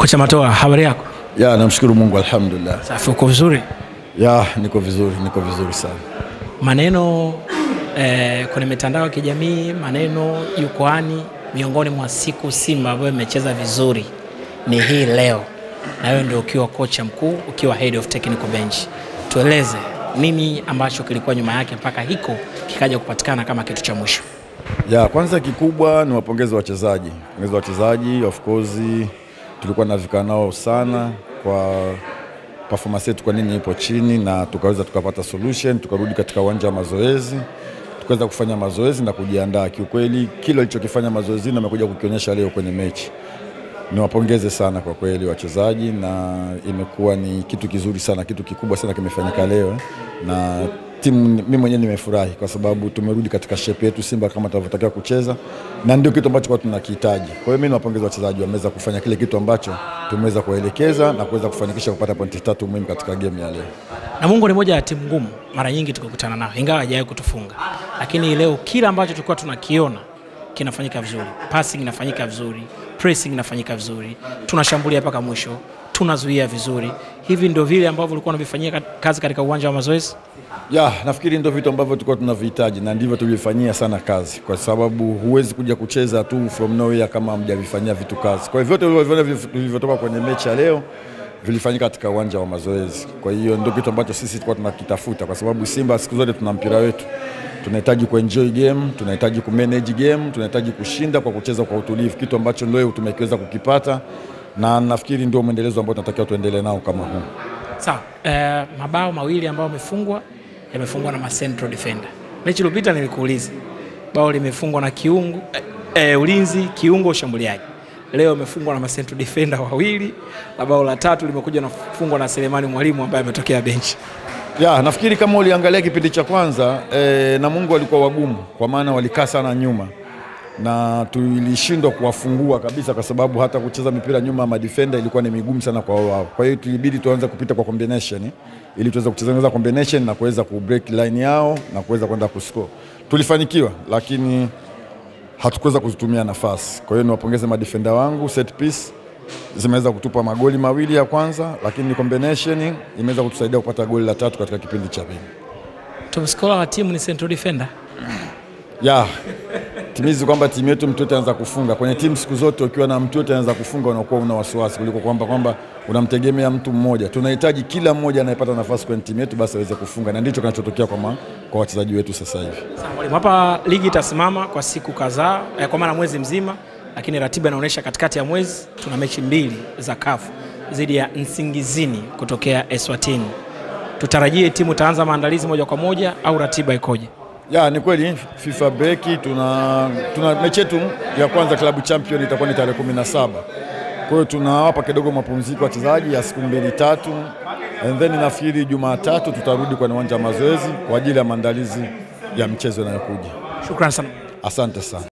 Kocha Matoa, habari yako? Ya, namshukuru Mungu, alhamdulillah. Safi, uko vizuri? Ya, niko vizuri sana. Maneno kwenye mitandao ya kijamii, maneno jukwani, miongoni mwa siku Simba ambayo imecheza vizuri ni hii leo. Na wewe ndio ukiwa kocha mkuu, ukiwa head of technical bench. Tueleze nini ambacho kilikuwa nyuma yake mpaka hiko kikaja kupatikana kama kitu cha mwisho? Ya, kwanza kikubwa ni wapongeze wachezaji. Pongeza wachezaji, of course tulikuwa na vikao nao sana kwa performance yetu kwa nini ipo chini, na tukaweza tukapata solution, tukarudi katika uwanja wa mazoezi, tukaweza kufanya mazoezi na kujiandaa. Kiukweli kile alichokifanya mazoezi na amekuja kukionyesha leo kwenye mechi. Niwapongeze sana kwa kweli wachezaji, na imekuwa ni kitu kizuri sana, kitu kikubwa sana kimefanyika leo, na timu mimi mwenyewe nimefurahi kwa sababu tumerudi katika shape yetu Simba kama tunavyotakiwa kucheza, na ndio kitu ambacho kwa tunakihitaji. Kwa hiyo mimi nawapongeza wachezaji, wameweza kufanya kile kitu ambacho tumeweza kuelekeza na kuweza kufanikisha kupata pointi 3 muhimu katika game ya leo. Namungo ni moja ya timu ngumu mara nyingi tukikutana nao, ingawa hajawahi kutufunga, lakini leo kila ambacho tulikuwa tunakiona kinafanyika vizuri. Passing inafanyika vizuri, pressing inafanyika vizuri, tunashambulia mpaka mwisho, tunazuia vizuri. Hivi ndio vile ambavyo ulikuwa unavifanyia kazi katika uwanja wa mazoezi? Ya, nafikiri ndio vitu ambavyo tulikuwa tunavihitaji na ndivyo tulifanyia sana kazi, kwa sababu huwezi kuja kucheza tu from nowhere kama hamjavifanyia vitu kazi. Kwa hivyo vyote vilivyotoka kwenye mechi ya leo vilifanyika katika uwanja wa mazoezi. Kwa hiyo ndio kitu ambacho sisi tulikuwa tunakitafuta, kwa sababu Simba siku zote tuna mpira wetu. Tunahitaji kuenjoy game, tunahitaji kumanage game, tunahitaji kushinda kwa kucheza kwa utulivu, kitu ambacho leo tumeweza kukipata, na nafikiri ndio muendelezo ambao tunatakiwa tuendelee nao kama huu. Sawa, mabao mawili ambayo yamefungwa na central defender. Mechi iliyopita nilikuuliza, bao limefungwa na kiungo ulinzi, kiungo ushambuliaji. Leo imefungwa na central defender wawili, na bao la tatu limekuja na kufungwa na Selemani Mwalimu ambaye ametokea benchi. Ya, nafikiri kama uliangalia kipindi cha kwanza Namungo walikuwa wagumu, kwa maana walikaa sana nyuma na tulishindwa kuwafungua kabisa, kwa sababu hata kucheza mipira nyuma ya defender ilikuwa ni migumu sana kwa wao. Kwa hiyo tulibidi tuanze kupita kwa combination ili tuweze kucheza combination na kuweza kubreak line yao na kuweza kwenda kuscore. Tulifanikiwa, lakini hatukuweza kuzitumia nafasi. Kwa hiyo niwapongeze madefender wangu, set piece zimeweza kutupa magoli mawili ya kwanza, lakini combination imeweza kutusaidia kupata goli la 3 katika kipindi cha pili. Top scorer wa timu ni central defender. Ya, timizi kwamba timu yetu mtu yote anaanza kufunga. Kwenye timu siku zote ukiwa na mtu yote anaanza kufunga unakuwa una wasiwasi kuliko kwamba unamtegemea mtu mmoja. Tunahitaji kila mmoja anayepata nafasi kwenye timu yetu basi aweze kufunga, na ndicho kinachotokea kwa wachezaji wetu sasa hivi. Mwalimu, hapa ligi itasimama kwa siku kadhaa, kwa maana mwezi mzima, lakini ratiba inaonyesha katikati ya mwezi tuna mechi 2 za CAF dhidi ya Nsingizini kutokea Eswatini. Tutarajie timu taanza maandalizi moja kwa moja au ratiba ikoje? Ya, ni kweli FIFA break tuna mechi yetu ya kwanza Club Champion itakuwa ni tarehe 17. Kwa hiyo tunawapa kidogo mapumziko wachezaji ya siku 2-3, and then nafikiri Jumatatu tutarudi kwenye uwanja wa mazoezi kwa ajili ya maandalizi ya mchezo inayokuja. Shukrani sana. Asante sana.